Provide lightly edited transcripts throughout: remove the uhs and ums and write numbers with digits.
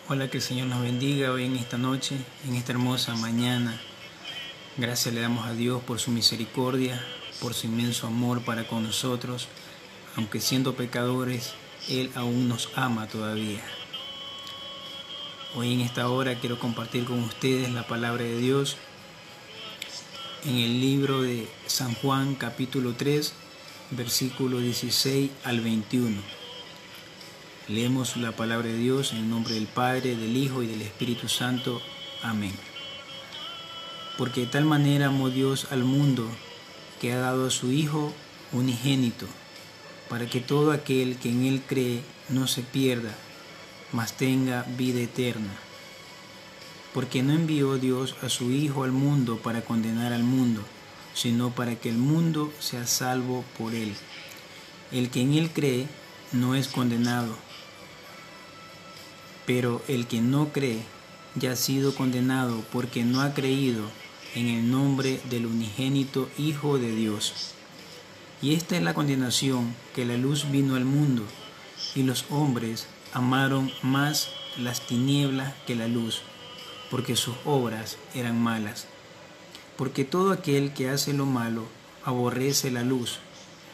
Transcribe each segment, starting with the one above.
Hola, que el Señor nos bendiga hoy en esta noche, en esta hermosa mañana. Gracias le damos a Dios por su misericordia, por su inmenso amor para con nosotros. Aunque siendo pecadores, Él aún nos ama todavía. Hoy en esta hora quiero compartir con ustedes la palabra de Dios en el libro de San Juan, capítulo 3, versículo 16 al 21. Leemos la palabra de Dios en el nombre del Padre, del Hijo y del Espíritu Santo. Amén. Porque de tal manera amó Dios al mundo, que ha dado a su Hijo unigénito, para que todo aquel que en Él cree no se pierda, mas tenga vida eterna. Porque no envió Dios a su Hijo al mundo para condenar al mundo, sino para que el mundo sea salvo por Él. El que en Él cree no es condenado, pero el que no cree ya ha sido condenado porque no ha creído en el nombre del unigénito Hijo de Dios. Y esta es la condenación, que la luz vino al mundo, y los hombres amaron más las tinieblas que la luz, porque sus obras eran malas. Porque todo aquel que hace lo malo aborrece la luz,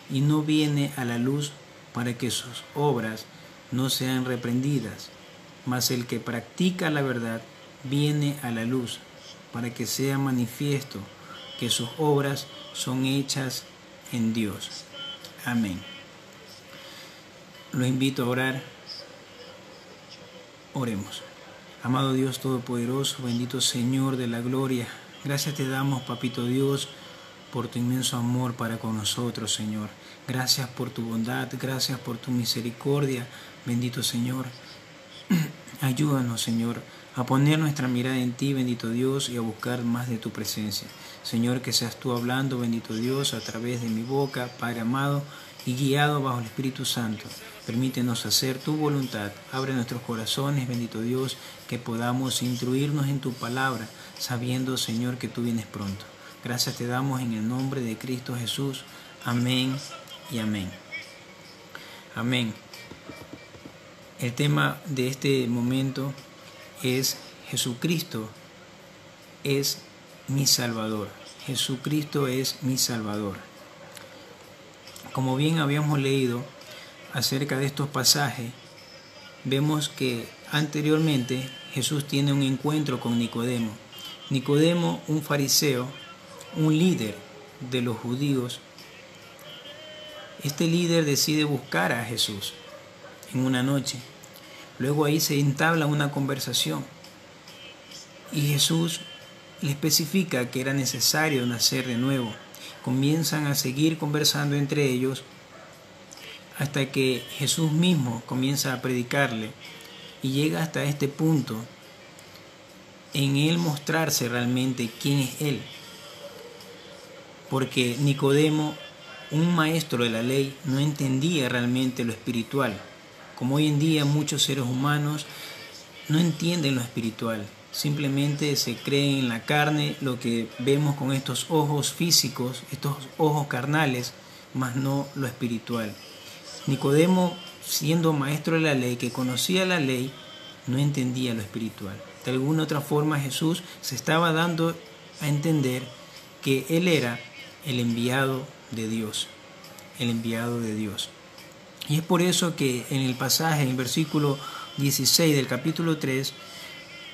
y no viene a la luz para que sus obras no sean reprendidas. Mas el que practica la verdad viene a la luz, para que sea manifiesto que sus obras son hechas en Dios. Amén. Lo invito a orar. Oremos. Amado Dios Todopoderoso, bendito Señor de la gloria, gracias te damos, Papito Dios, por tu inmenso amor para con nosotros, Señor. Gracias por tu bondad, gracias por tu misericordia, bendito Señor. Ayúdanos, Señor, a poner nuestra mirada en ti, bendito Dios, y a buscar más de tu presencia. Señor, que seas tú hablando, bendito Dios, a través de mi boca, Padre amado, y guiado bajo el Espíritu Santo. Permítenos hacer tu voluntad. Abre nuestros corazones, bendito Dios, que podamos instruirnos en tu palabra, sabiendo, Señor, que tú vienes pronto. Gracias te damos en el nombre de Cristo Jesús. Amén y amén. Amén. El tema de este momento es: Jesucristo es mi Salvador. Jesucristo es mi Salvador. Como bien habíamos leído acerca de estos pasajes, vemos que anteriormente Jesús tiene un encuentro con Nicodemo. Nicodemo, un fariseo, un líder de los judíos. Este líder decide buscar a Jesús en una noche. Luego ahí se entabla una conversación y Jesús le especifica que era necesario nacer de nuevo. Comienzan a seguir conversando entre ellos hasta que Jesús mismo comienza a predicarle y llega hasta este punto en él mostrarse realmente quién es él. Porque Nicodemo, un maestro de la ley, no entendía realmente lo espiritual. Como hoy en día muchos seres humanos no entienden lo espiritual, simplemente se creen en la carne, lo que vemos con estos ojos físicos, estos ojos carnales, mas no lo espiritual. Nicodemo, siendo maestro de la ley, que conocía la ley, no entendía lo espiritual. De alguna otra forma Jesús se estaba dando a entender que Él era el enviado de Dios, el enviado de Dios. Y es por eso que en el pasaje, en el versículo 16 del capítulo 3,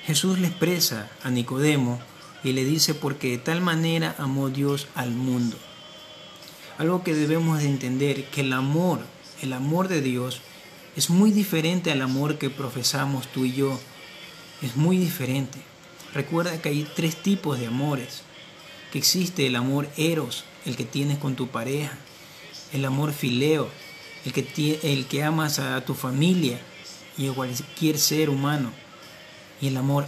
Jesús le expresa a Nicodemo y le dice: porque de tal manera amó Dios al mundo. Algo que debemos de entender, que el amor de Dios es muy diferente al amor que profesamos tú y yo. Es muy diferente. Recuerda que hay 3 tipos de amores. Que existe el amor eros, el que tienes con tu pareja. El amor fileo, el que amas a tu familia y a cualquier ser humano. Y el amor,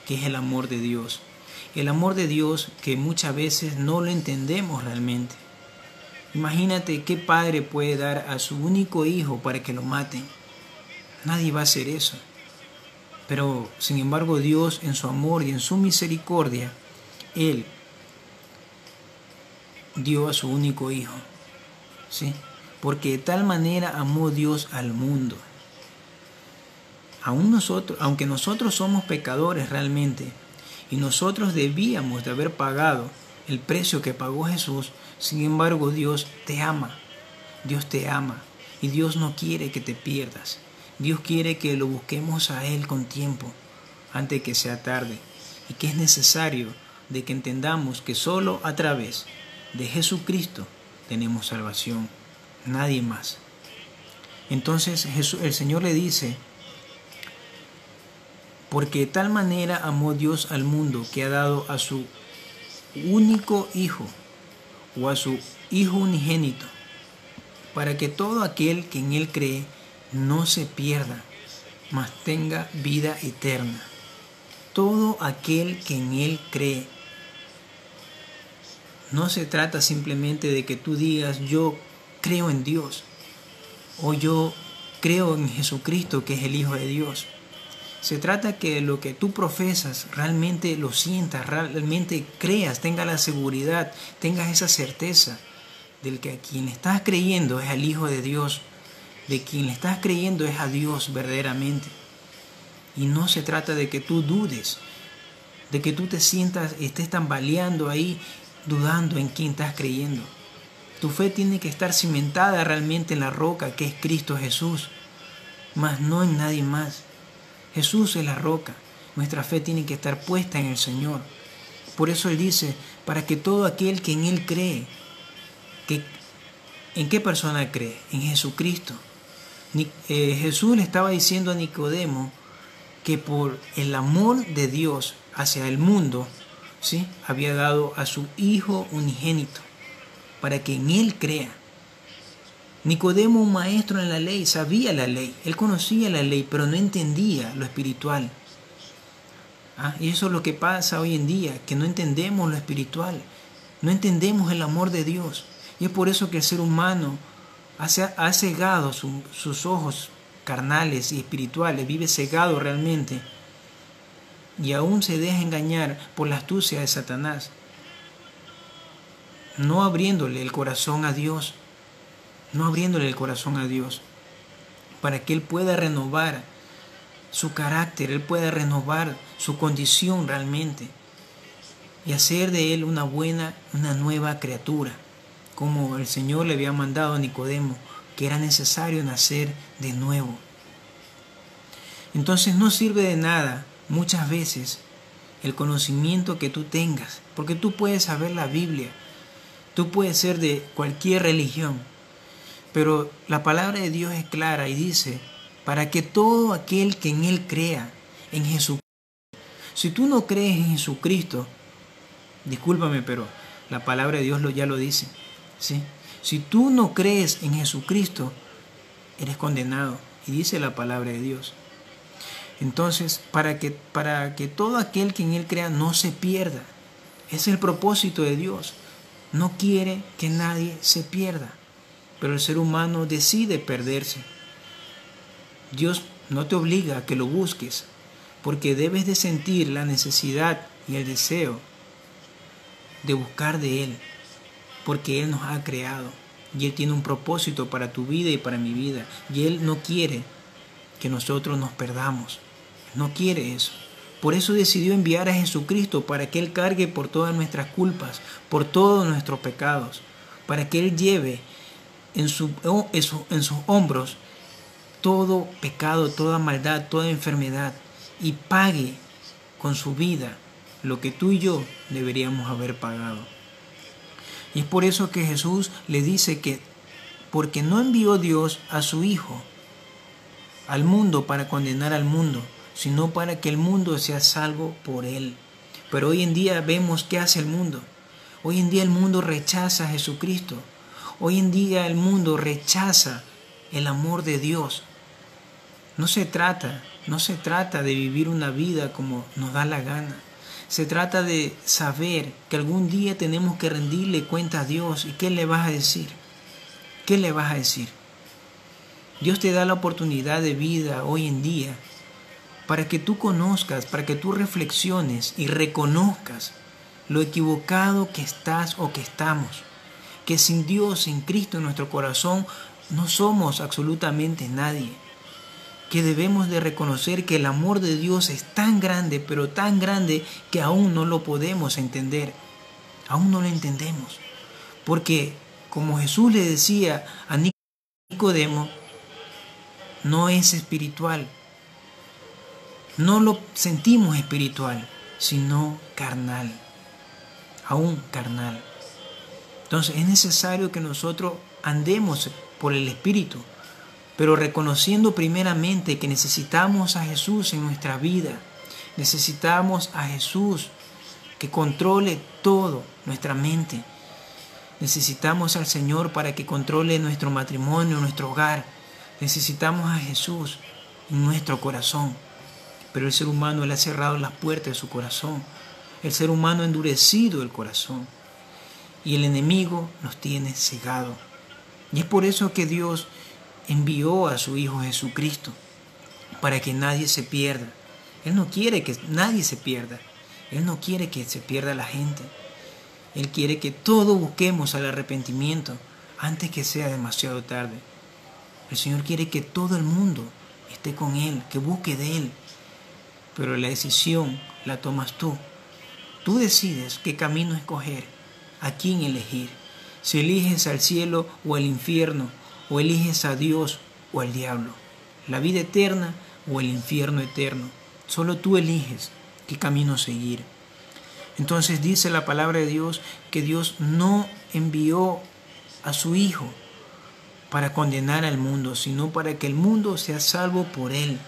que es el amor de Dios. El amor de Dios que muchas veces no lo entendemos realmente. Imagínate qué padre puede dar a su único hijo para que lo maten. Nadie va a hacer eso. Pero sin embargo Dios, en su amor y en su misericordia, Él dio a su único hijo. ¿Sí? Porque de tal manera amó Dios al mundo. aunque nosotros somos pecadores realmente, y nosotros debíamos de haber pagado el precio que pagó Jesús, sin embargo Dios te ama. Dios te ama y Dios no quiere que te pierdas. Dios quiere que lo busquemos a Él con tiempo, antes que sea tarde, y que es necesario de que entendamos que solo a través de Jesucristo tenemos salvación, nadie más. Entonces el Señor le dice: porque de tal manera amó Dios al mundo que ha dado a su único Hijo, o a su Hijo unigénito, para que todo aquel que en Él cree no se pierda, mas tenga vida eterna. Todo aquel que en Él cree. No se trata simplemente de que tú digas: yo creo en Dios, o yo creo en Jesucristo, que es el Hijo de Dios. Se trata que lo que tú profesas realmente lo sientas, realmente creas, tengas la seguridad, tengas esa certeza del que a quien le estás creyendo es al Hijo de Dios, de quien le estás creyendo es a Dios verdaderamente. Y no se trata de que tú dudes, de que tú te sientas, estés tambaleando ahí, dudando en quién estás creyendo. Tu fe tiene que estar cimentada realmente en la roca que es Cristo Jesús, mas no en nadie más. Jesús es la roca. Nuestra fe tiene que estar puesta en el Señor. Por eso Él dice: para que todo aquel que en Él cree. ¿En qué persona cree? En Jesucristo. Jesús le estaba diciendo a Nicodemo que por el amor de Dios hacia el mundo, ¿sí?, había dado a su Hijo unigénito, para que en Él crea. Nicodemo, un maestro en la ley, sabía la ley, él conocía la ley, pero no entendía lo espiritual. Y eso es lo que pasa hoy en día, que no entendemos lo espiritual, no entendemos el amor de Dios. Y es por eso que el ser humano ha cegado sus ojos carnales y espirituales, vive cegado realmente, y aún se deja engañar por la astucia de Satanás, no abriéndole el corazón a Dios. No abriéndole el corazón a Dios, para que Él pueda renovar su carácter, Él pueda renovar su condición realmente, y hacer de Él una nueva criatura, como el Señor le había mandado a Nicodemo, que era necesario nacer de nuevo. Entonces no sirve de nada muchas veces el conocimiento que tú tengas, porque tú puedes saber la Biblia, tú puedes ser de cualquier religión, pero la palabra de Dios es clara y dice: para que todo aquel que en Él crea, en Jesucristo. Si tú no crees en Jesucristo, discúlpame, pero la palabra de Dios ya lo dice, ¿sí? Si tú no crees en Jesucristo, eres condenado, y dice la palabra de Dios. Entonces, para que todo aquel que en Él crea no se pierda. Ese es el propósito de Dios. No quiere que nadie se pierda. Pero el ser humano decide perderse. Dios no te obliga a que lo busques, porque debes de sentir la necesidad y el deseo de buscar de Él, porque Él nos ha creado y Él tiene un propósito para tu vida y para mi vida, y Él no quiere que nosotros nos perdamos, no quiere eso. Por eso decidió enviar a Jesucristo, para que Él cargue por todas nuestras culpas, por todos nuestros pecados, para que Él lleve en sus hombros todo pecado, toda maldad, toda enfermedad, y pague con su vida lo que tú y yo deberíamos haber pagado. Y es por eso que Jesús le dice que porque no envió Dios a su Hijo al mundo para condenar al mundo, sino para que el mundo sea salvo por Él. Pero hoy en día vemos qué hace el mundo. Hoy en día el mundo rechaza a Jesucristo. Hoy en día el mundo rechaza el amor de Dios. No se trata de vivir una vida como nos da la gana. Se trata de saber que algún día tenemos que rendirle cuenta a Dios. ¿Y qué le vas a decir? ¿Qué le vas a decir? Dios te da la oportunidad de vida hoy en día para que tú conozcas, para que tú reflexiones y reconozcas lo equivocado que estás o que estamos. Que sin Dios, sin Cristo en nuestro corazón, no somos absolutamente nadie. que debemos de reconocer que el amor de Dios es tan grande, pero tan grande que aún no lo podemos entender. Aún no lo entendemos. Porque como Jesús le decía a Nicodemo, no es espiritual. No lo sentimos espiritual, sino carnal. Aún carnal. Entonces es necesario que nosotros andemos por el Espíritu, pero reconociendo primeramente que necesitamos a Jesús en nuestra vida. Necesitamos a Jesús que controle todo nuestra mente. Necesitamos al Señor para que controle nuestro matrimonio, nuestro hogar. Necesitamos a Jesús en nuestro corazón. Pero el ser humano le ha cerrado las puertas de su corazón. El ser humano ha endurecido el corazón. Y el enemigo nos tiene cegado. Y es por eso que Dios envió a su Hijo Jesucristo, para que nadie se pierda. Él no quiere que nadie se pierda. Él no quiere que se pierda la gente. Él quiere que todos busquemos al arrepentimiento antes que sea demasiado tarde. El Señor quiere que todo el mundo esté con Él, que busque de Él. Pero la decisión la tomas tú. Tú decides qué camino escoger, a quién elegir. Si eliges al cielo o al infierno, o eliges a Dios o al diablo, la vida eterna o el infierno eterno. Solo tú eliges qué camino seguir. Entonces dice la palabra de Dios que Dios no envió a su Hijo para condenar al mundo, sino para que el mundo sea salvo por Él.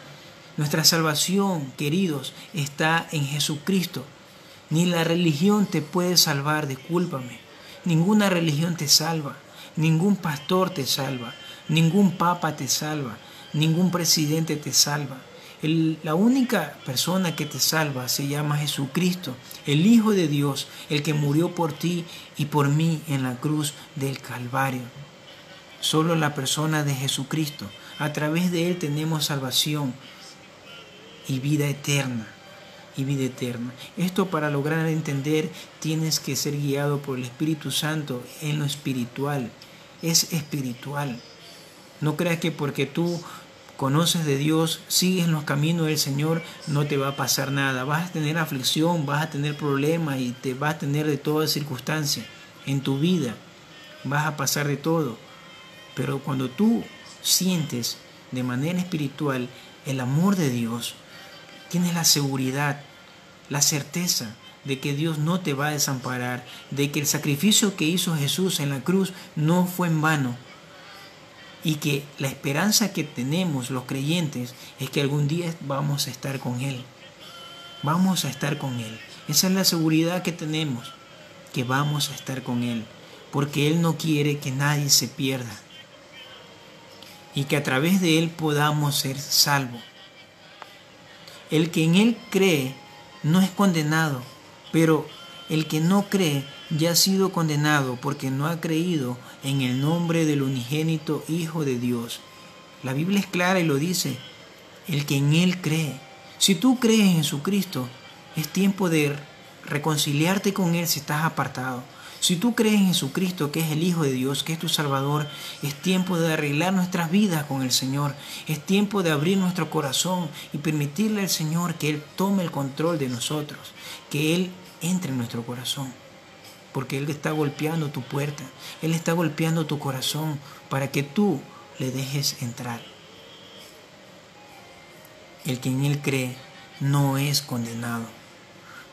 Nuestra salvación, queridos, está en Jesucristo. Ni la religión te puede salvar, discúlpame. Ninguna religión te salva. Ningún pastor te salva, ningún papa te salva, ningún presidente te salva. La única persona que te salva se llama Jesucristo, el Hijo de Dios, el que murió por ti y por mí en la cruz del Calvario. Solo la persona de Jesucristo, a través de Él tenemos salvación y vida eterna. Y vida eterna. Esto, para lograr entender, tienes que ser guiado por el Espíritu Santo en lo espiritual. Es espiritual. No creas que porque tú conoces de Dios, sigues los caminos del Señor, no te va a pasar nada. Vas a tener aflicción, vas a tener problemas y te vas a tener de todas circunstancias en tu vida. Vas a pasar de todo. Pero cuando tú sientes de manera espiritual el amor de Dios, tienes la seguridad, la certeza de que Dios no te va a desamparar, de que el sacrificio que hizo Jesús en la cruz no fue en vano y que la esperanza que tenemos los creyentes es que algún día vamos a estar con Él. Vamos a estar con Él. Esa es la seguridad que tenemos, que vamos a estar con Él, porque Él no quiere que nadie se pierda y que a través de Él podamos ser salvos. El que en Él cree no es condenado, pero el que no cree ya ha sido condenado porque no ha creído en el nombre del unigénito Hijo de Dios. La Biblia es clara y lo dice, el que en Él cree. Si tú crees en Jesucristo, es tiempo de reconciliarte con Él si estás apartado. Si tú crees en Jesucristo, que es el Hijo de Dios, que es tu Salvador, es tiempo de arreglar nuestras vidas con el Señor. Es tiempo de abrir nuestro corazón y permitirle al Señor que Él tome el control de nosotros, que Él entre en nuestro corazón. Porque Él está golpeando tu puerta, Él está golpeando tu corazón para que tú le dejes entrar. El que en Él cree no es condenado,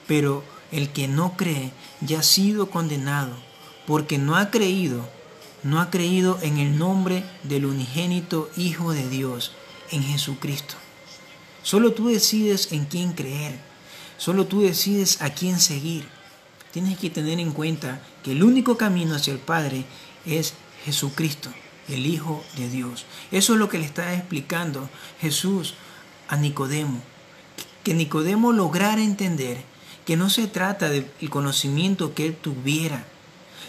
pero el que no cree ya ha sido condenado porque no ha creído en el nombre del unigénito Hijo de Dios, en Jesucristo. Solo tú decides en quién creer, solo tú decides a quién seguir. Tienes que tener en cuenta que el único camino hacia el Padre es Jesucristo, el Hijo de Dios. Eso es lo que le está explicando Jesús a Nicodemo, que Nicodemo lograra entender que no se trata del conocimiento que él tuviera,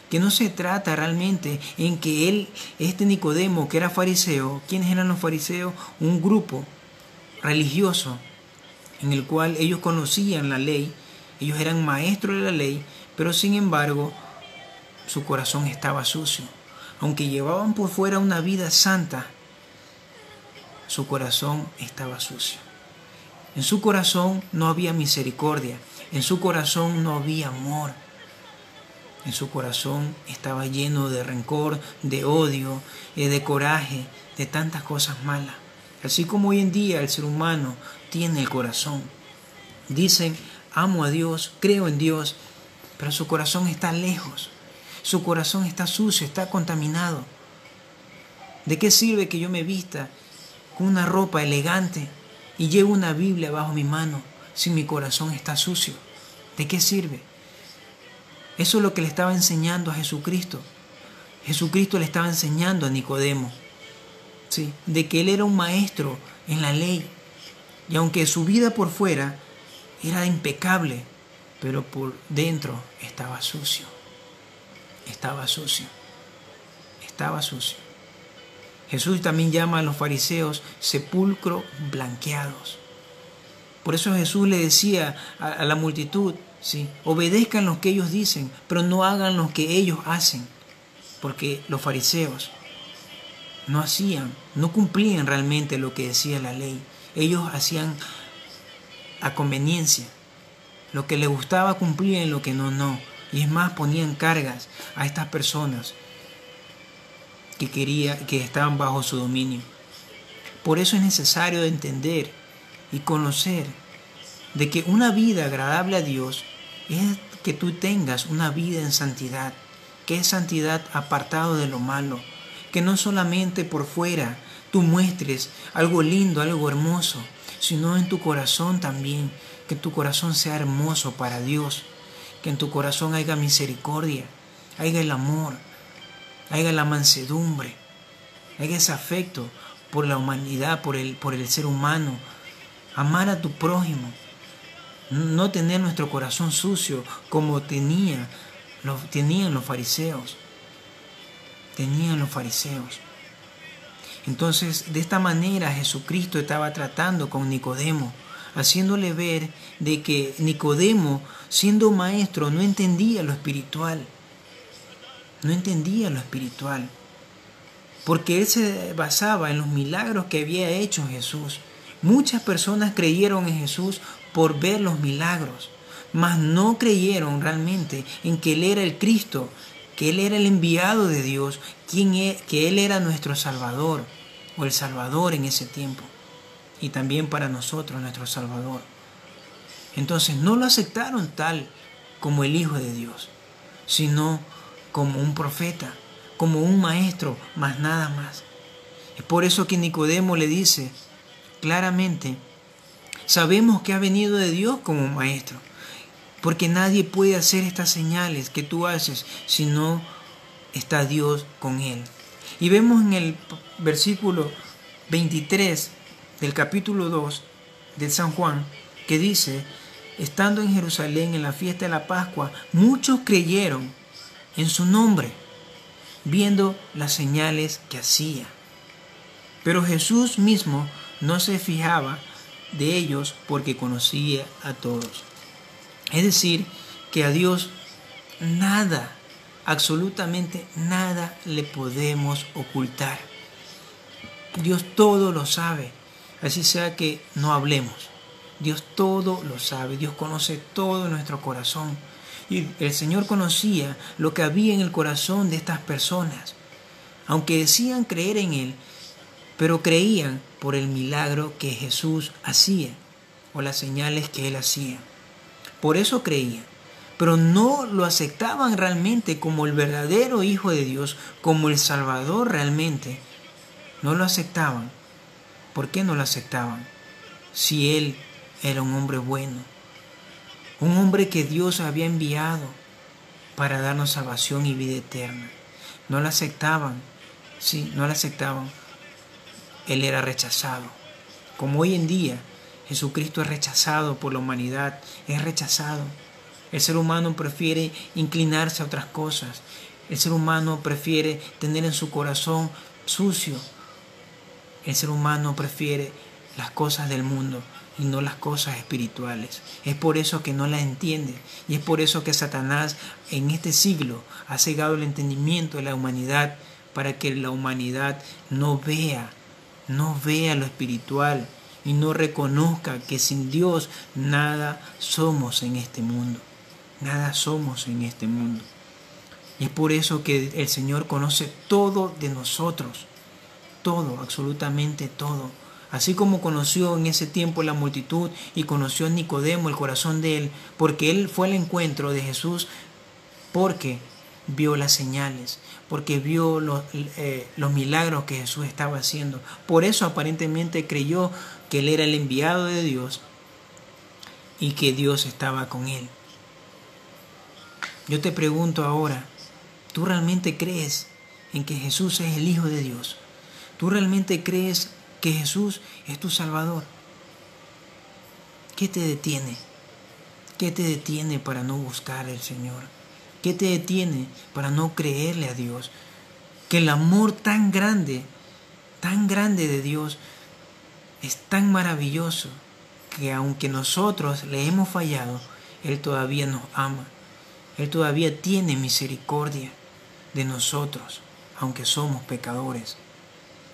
que no se trata realmente en que Nicodemo, que era fariseo, ¿quiénes eran los fariseos? Un grupo religioso en el cual ellos conocían la ley, ellos eran maestros de la ley, pero sin embargo su corazón estaba sucio. Aunque llevaban por fuera una vida santa, su corazón estaba sucio. En su corazón no había misericordia, en su corazón no había amor. En su corazón estaba lleno de rencor, de odio, de coraje, de tantas cosas malas. Así como hoy en día el ser humano tiene el corazón. Dicen, amo a Dios, creo en Dios, pero su corazón está lejos. Su corazón está sucio, está contaminado. ¿De qué sirve que yo me vista con una ropa elegante y llevo una Biblia bajo mi mano si mi corazón está sucio? ¿De qué sirve? Eso es lo que le estaba enseñando a Jesucristo. Jesucristo le estaba enseñando a Nicodemo, ¿sí?, de que él era un maestro en la ley. Y aunque su vida por fuera era impecable, pero por dentro estaba sucio. Estaba sucio. Estaba sucio. Jesús también llama a los fariseos sepulcro blanqueados. Por eso Jesús le decía a la multitud, ¿sí?, obedezcan lo que ellos dicen, pero no hagan lo que ellos hacen. Porque los fariseos no hacían, no cumplían realmente lo que decía la ley. Ellos hacían a conveniencia. Lo que les gustaba cumplían, lo que no. Y es más, ponían cargas a estas personas que estaban bajo su dominio. Por eso es necesario entender y conocer de que una vida agradable a Dios es que tú tengas una vida en santidad. Que es santidad apartado de lo malo. Que no solamente por fuera tú muestres algo lindo, algo hermoso, sino en tu corazón también. Que tu corazón sea hermoso para Dios. Que en tu corazón haya misericordia, haya el amor, haya la mansedumbre, haya ese afecto por la humanidad, por el ser humano. Amar a tu prójimo. No tener nuestro corazón sucio como tenían los fariseos. Tenían los fariseos. Entonces, de esta manera Jesucristo estaba tratando con Nicodemo, haciéndole ver de que Nicodemo, siendo maestro, no entendía lo espiritual. No entendía lo espiritual. Porque él se basaba en los milagros que había hecho Jesús. Muchas personas creyeron en Jesús por ver los milagros, mas no creyeron realmente en que Él era el Cristo, que Él era el enviado de Dios, que Él era nuestro Salvador, o el Salvador en ese tiempo, y también para nosotros nuestro Salvador. Entonces no lo aceptaron tal como el Hijo de Dios, sino como un profeta, como un maestro, más nada más. Es por eso que Nicodemo le dice claramente, sabemos que ha venido de Dios como maestro, porque nadie puede hacer estas señales que tú haces si no está Dios con él. Y vemos en el versículo 23 del capítulo 2 de San Juan, que dice, estando en Jerusalén en la fiesta de la Pascua, muchos creyeron en su nombre, viendo las señales que hacía. Pero Jesús mismo no se fijaba de ellos porque conocía a todos. Es decir, que a Dios nada, absolutamente nada le podemos ocultar. Dios todo lo sabe, así sea que no hablemos. Dios todo lo sabe, Dios conoce todo nuestro corazón. Y el Señor conocía lo que había en el corazón de estas personas. Aunque decían creer en Él, pero creían por el milagro que Jesús hacía o las señales que Él hacía. Por eso creían, pero no lo aceptaban realmente como el verdadero Hijo de Dios, como el Salvador realmente. No lo aceptaban. ¿Por qué no lo aceptaban? Si Él era un hombre bueno, un hombre que Dios había enviado para darnos salvación y vida eterna. No lo aceptaban. Sí, no lo aceptaban. Él era rechazado. Como hoy en día Jesucristo es rechazado por la humanidad, es rechazado. El ser humano prefiere inclinarse a otras cosas. El ser humano prefiere tener en su corazón sucio. El ser humano prefiere las cosas del mundo y no las cosas espirituales. Es por eso que no las entiende. Y es por eso que Satanás en este siglo ha cegado el entendimiento de la humanidad para que la humanidad no vea no vea lo espiritual y no reconozca que sin Dios nada somos en este mundo. Nada somos en este mundo. Y es por eso que el Señor conoce todo de nosotros. Todo, absolutamente todo. Así como conoció en ese tiempo la multitud y conoció a Nicodemo el corazón de él, porque él fue al encuentro de Jesús, porque vio las señales, porque vio los milagros que Jesús estaba haciendo. Por eso aparentemente creyó que él era el enviado de Dios y que Dios estaba con él. Yo te pregunto ahora, ¿tú realmente crees en que Jesús es el Hijo de Dios? ¿Tú realmente crees que Jesús es tu Salvador? ¿Qué te detiene? ¿Qué te detiene para no buscar al Señor? ¿Qué te detiene para no creerle a Dios? Que el amor tan grande de Dios es tan maravilloso que aunque nosotros le hemos fallado, Él todavía nos ama. Él todavía tiene misericordia de nosotros, aunque somos pecadores.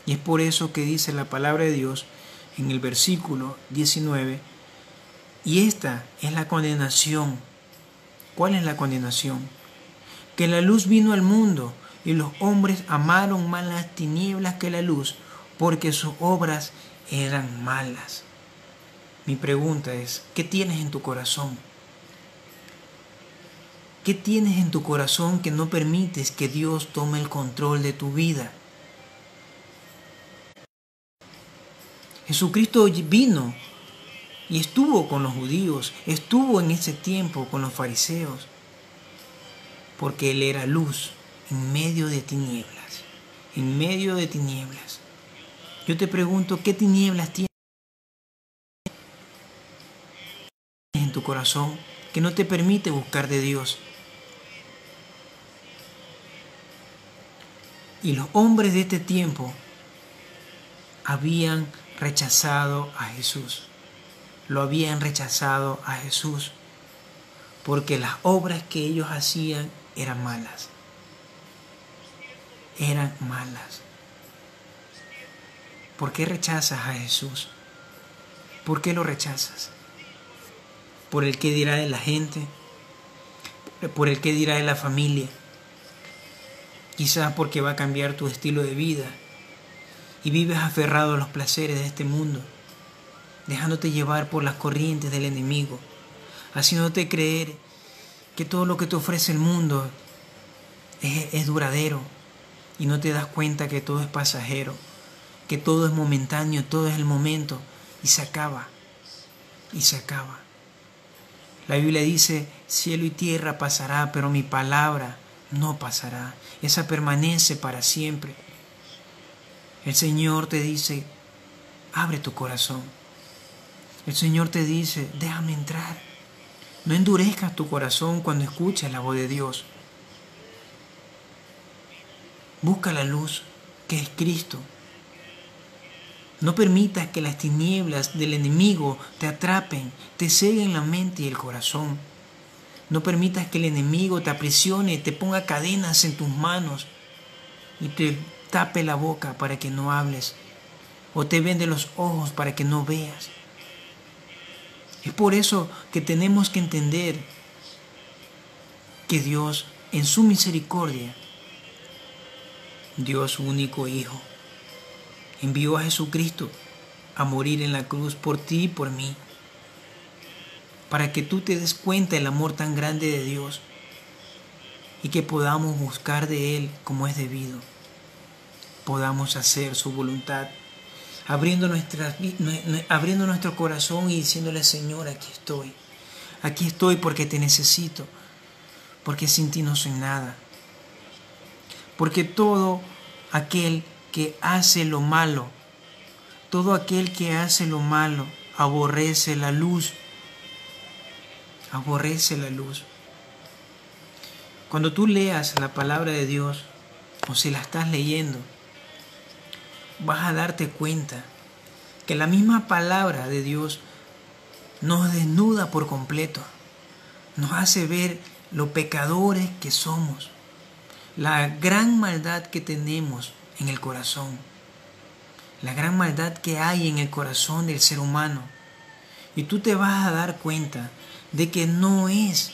Y es por eso que dice la palabra de Dios en el versículo 19, y esta es la condenación. ¿Cuál es la condenación? Que la luz vino al mundo y los hombres amaron más las tinieblas que la luz, porque sus obras eran malas. Mi pregunta es, ¿qué tienes en tu corazón? ¿Qué tienes en tu corazón que no permites que Dios tome el control de tu vida? Jesucristo vino y estuvo con los judíos, estuvo en ese tiempo con los fariseos, porque Él era luz en medio de tinieblas, en medio de tinieblas. Yo te pregunto, ¿qué tinieblas tienes en tu corazón que no te permite buscar de Dios? Y los hombres de este tiempo habían rechazado a Jesús. Lo habían rechazado a Jesús porque las obras que ellos hacían eran malas. Eran malas. ¿Por qué rechazas a Jesús? ¿Por qué lo rechazas? ¿Por el qué dirá de la gente? ¿Por el qué dirá de la familia? Quizás porque va a cambiar tu estilo de vida y vives aferrado a los placeres de este mundo, dejándote llevar por las corrientes del enemigo, haciéndote creer que todo lo que te ofrece el mundo es duradero y no te das cuenta que todo es pasajero, que todo es momentáneo, todo es el momento y se acaba, y se acaba. La Biblia dice, cielo y tierra pasará, pero mi palabra no pasará. Esa permanece para siempre. El Señor te dice, abre tu corazón. El Señor te dice, déjame entrar. No endurezcas tu corazón cuando escuches la voz de Dios. Busca la luz, que es Cristo. No permitas que las tinieblas del enemigo te atrapen, te ceguen la mente y el corazón. No permitas que el enemigo te aprisione, te ponga cadenas en tus manos y te tape la boca para que no hables, o te vende los ojos para que no veas. Es por eso que tenemos que entender que Dios, en su misericordia, dio a su único Hijo. Envió a Jesucristo a morir en la cruz por ti y por mí, para que tú te des cuenta del amor tan grande de Dios y que podamos buscar de Él como es debido. Podamos hacer su voluntad, abriendo nuestro corazón y diciéndole, Señor, aquí estoy porque te necesito, porque sin ti no soy nada, porque todo aquel que hace lo malo, aborrece la luz, Cuando tú leas la palabra de Dios, o si la estás leyendo, vas a darte cuenta que la misma palabra de Dios nos desnuda por completo, nos hace ver lo pecadores que somos, la gran maldad que tenemos en el corazón, la gran maldad que hay en el corazón del ser humano. Y tú te vas a dar cuenta de que no es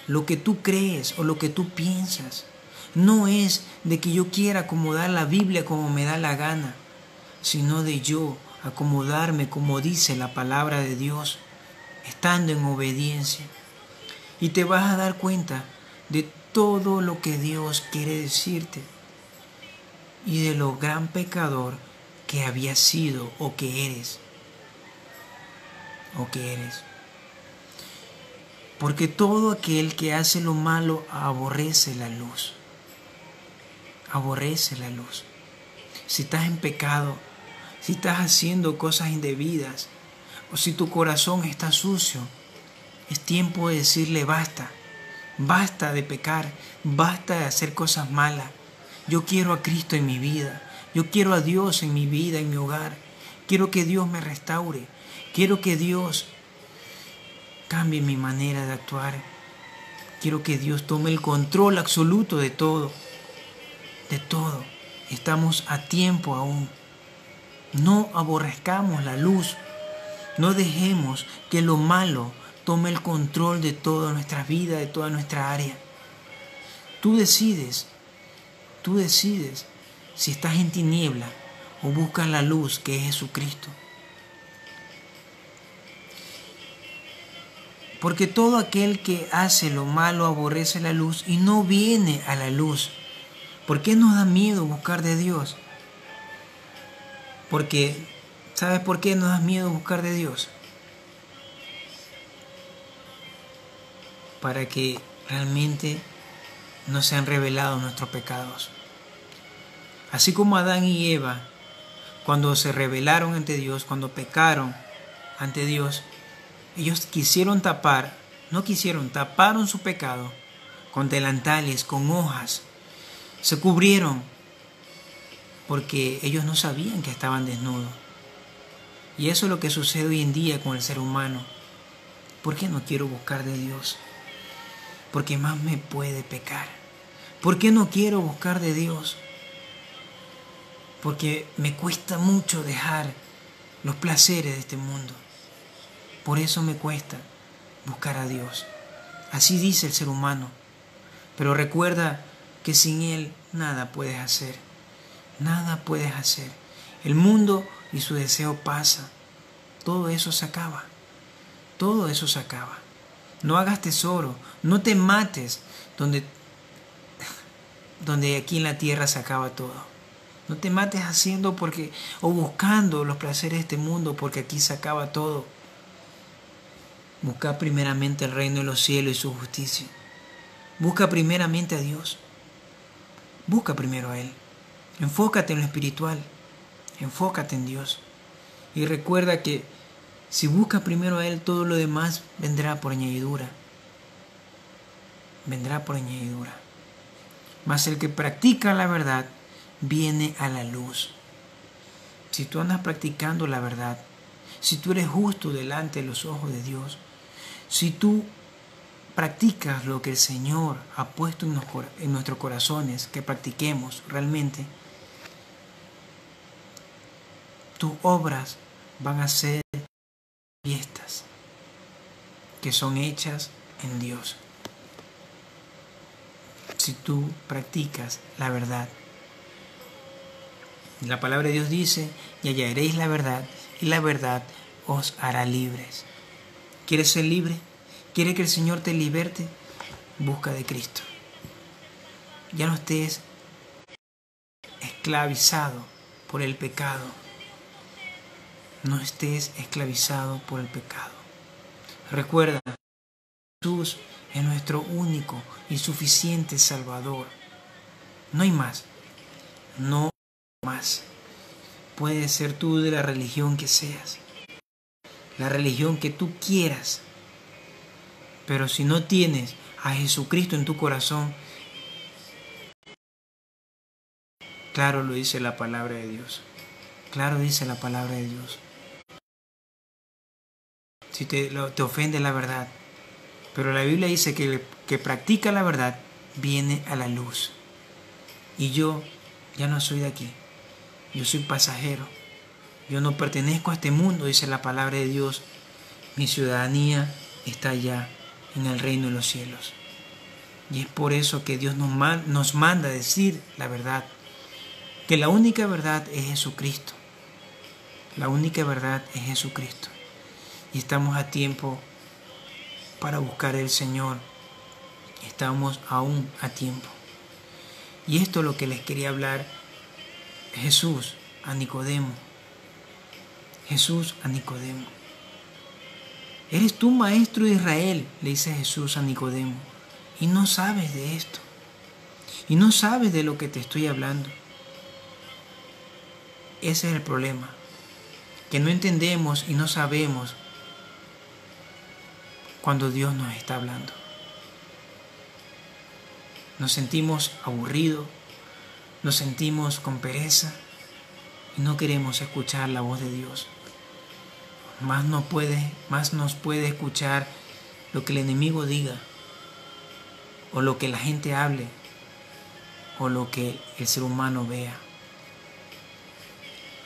lo que tú crees o lo que tú piensas. No es de que yo quiera acomodar la Biblia como me da la gana, sino de yo acomodarme como dice la palabra de Dios, estando en obediencia. Y te vas a dar cuenta de todo lo que Dios quiere decirte y de lo gran pecador que habías sido o que eres. Porque todo aquel que hace lo malo aborrece la luz. Aborrece la luz. Si estás en pecado, si estás haciendo cosas indebidas, o si tu corazón está sucio, es tiempo de decirle basta. Basta de pecar, basta de hacer cosas malas. Yo quiero a Cristo en mi vida. Yo quiero a Dios en mi vida, en mi hogar. Quiero que Dios me restaure. Quiero que Dios cambie mi manera de actuar. Quiero que Dios tome el control absoluto de todo. De todo. Estamos a tiempo aún. No aborrezcamos la luz. No dejemos que lo malo tome el control de toda nuestra vida, de toda nuestra área. Tú decides si estás en tiniebla o buscas la luz que es Jesucristo. Porque todo aquel que hace lo malo aborrece la luz y no viene a la luz. ¿Por qué nos da miedo buscar de Dios? Porque, ¿sabes por qué nos da miedo buscar de Dios? Para que realmente no sean revelados nuestros pecados. Así como Adán y Eva, cuando se rebelaron ante Dios, cuando pecaron ante Dios, ellos taparon su pecado con delantales, con hojas. Se cubrieron porque ellos no sabían que estaban desnudos. Y eso es lo que sucede hoy en día con el ser humano. ¿Por qué no quiero buscar de Dios? Porque más me puede pecar. ¿Por qué no quiero buscar de Dios? Porque me cuesta mucho dejar los placeres de este mundo. Por eso me cuesta buscar a Dios. Así dice el ser humano. Pero recuerda que sin Él nada puedes hacer. Nada puedes hacer. El mundo y su deseo pasa. Todo eso se acaba. Todo eso se acaba. No hagas tesoro. No te mates donde aquí en la tierra se acaba todo. No te mates haciendo o buscando los placeres de este mundo porque aquí se acaba todo. Busca primeramente el reino de los cielos y su justicia. Busca primeramente a Dios. Busca primero a Él. Enfócate en lo espiritual. Enfócate en Dios. Y recuerda que si buscas primero a Él, todo lo demás vendrá por añadidura. Vendrá por añadidura. Mas el que practica la verdad viene a la luz. Si tú andas practicando la verdad, si tú eres justo delante de los ojos de Dios, si tú practicas lo que el Señor ha puesto en nuestros corazones, que practiquemos realmente, tus obras van a ser fiestas que son hechas en Dios. Si tú practicas la verdad. La palabra de Dios dice, y hallaréis la verdad, y la verdad os hará libres. ¿Quieres ser libre? ¿Quieres que el Señor te liberte? Busca de Cristo. Ya no estés esclavizado por el pecado. No estés esclavizado por el pecado. Recuerda, Jesús es nuestro único y suficiente Salvador. No hay más. No más. Puedes ser tú de la religión que seas. La religión que tú quieras. Pero si no tienes a Jesucristo en tu corazón, claro lo dice la palabra de Dios. Claro dice la palabra de Dios. Si te ofende la verdad. Pero la Biblia dice que el que practica la verdad viene a la luz. Y yo ya no soy de aquí. Yo soy pasajero. Yo no pertenezco a este mundo, dice la palabra de Dios. Mi ciudadanía está allá en el reino de los cielos. Y es por eso que Dios nos manda a decir la verdad. Que la única verdad es Jesucristo. La única verdad es Jesucristo. Y estamos a tiempo para buscar al Señor. Estamos aún a tiempo. Y esto es lo que les quería hablar Jesús a Nicodemo. Jesús a Nicodemo. ¿Eres tú maestro de Israel?, le dice Jesús a Nicodemo. Y no sabes de esto. Y no sabes de lo que te estoy hablando. Ese es el problema. Que no entendemos y no sabemos cuando Dios nos está hablando. Nos sentimos aburridos, nos sentimos con pereza y no queremos escuchar la voz de Dios. Más nos puede escuchar lo que el enemigo diga, o lo que la gente hable, o lo que el ser humano vea.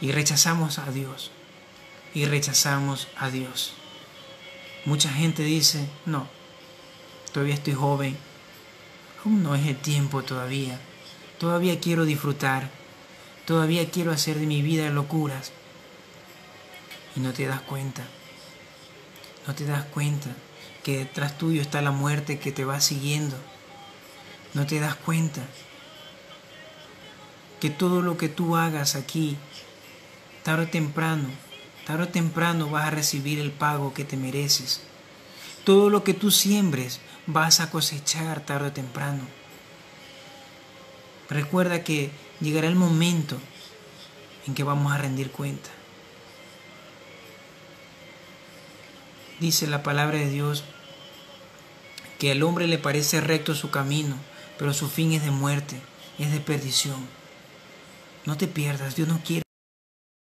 Y rechazamos a Dios, y rechazamos a Dios. Mucha gente dice, no, todavía estoy joven, aún no es el tiempo todavía quiero disfrutar, todavía quiero hacer de mi vida locuras. Y no te das cuenta que detrás tuyo está la muerte que te va siguiendo. No te das cuenta que todo lo que tú hagas aquí, tarde o temprano vas a recibir el pago que te mereces. Todo lo que tú siembres vas a cosechar tarde o temprano. Recuerda que llegará el momento en que vamos a rendir cuenta. Dice la palabra de Dios que al hombre le parece recto su camino, pero su fin es de muerte, es de perdición. No te pierdas, Dios no quiere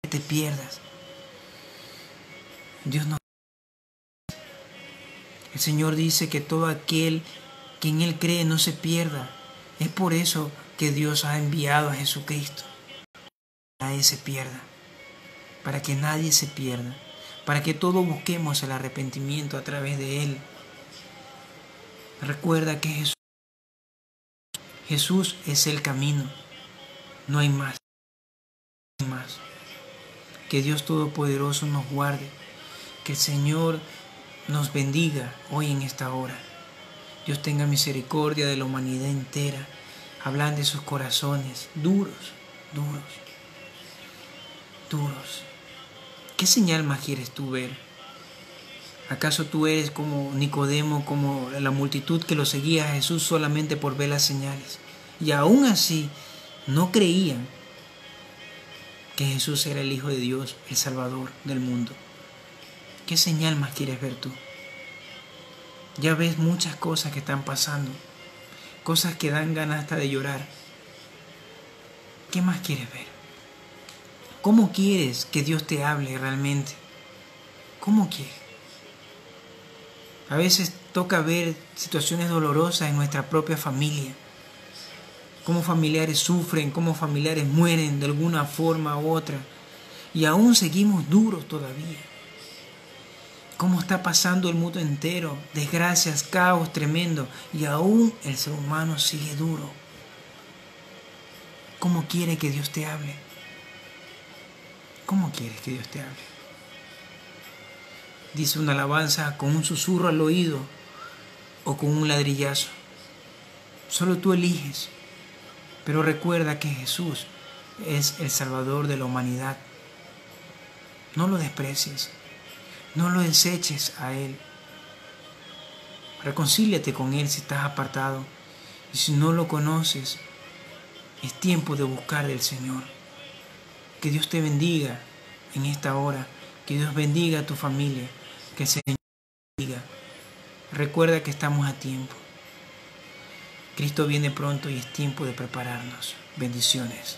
que te pierdas. Dios no. El Señor dice que todo aquel que en Él cree no se pierda. Es por eso que Dios ha enviado a Jesucristo. Para que nadie se pierda. Para que nadie se pierda. Para que todos busquemos el arrepentimiento a través de Él. Recuerda que Jesús es el camino. No hay más. No hay más. Que Dios Todopoderoso nos guarde. Que el Señor nos bendiga hoy en esta hora. Dios tenga misericordia de la humanidad entera. Hablan de sus corazones duros. ¿Qué señal más quieres tú ver? ¿Acaso tú eres como Nicodemo, como la multitud que lo seguía a Jesús solamente por ver las señales? Y aún así no creían que Jesús era el Hijo de Dios, el Salvador del mundo. ¿Qué señal más quieres ver tú? Ya ves muchas cosas que están pasando, cosas que dan ganas hasta de llorar. ¿Qué más quieres ver? ¿Cómo quieres que Dios te hable realmente? ¿Cómo quieres? A veces toca ver situaciones dolorosas en nuestra propia familia. Cómo familiares sufren, cómo familiares mueren de alguna forma u otra. Y aún seguimos duros todavía. Cómo está pasando el mundo entero. Desgracias, caos tremendo. Y aún el ser humano sigue duro. ¿Cómo quiere que Dios te hable? ¿Cómo quieres que Dios te hable? Dice una alabanza con un susurro al oído o con un ladrillazo. Solo tú eliges. Pero recuerda que Jesús es el Salvador de la humanidad. No lo desprecies. No lo deseches a Él. Reconcíliate con Él si estás apartado. Y si no lo conoces, es tiempo de buscar del Señor. Que Dios te bendiga en esta hora. Que Dios bendiga a tu familia. Que el Señor te bendiga. Recuerda que estamos a tiempo. Cristo viene pronto y es tiempo de prepararnos. Bendiciones.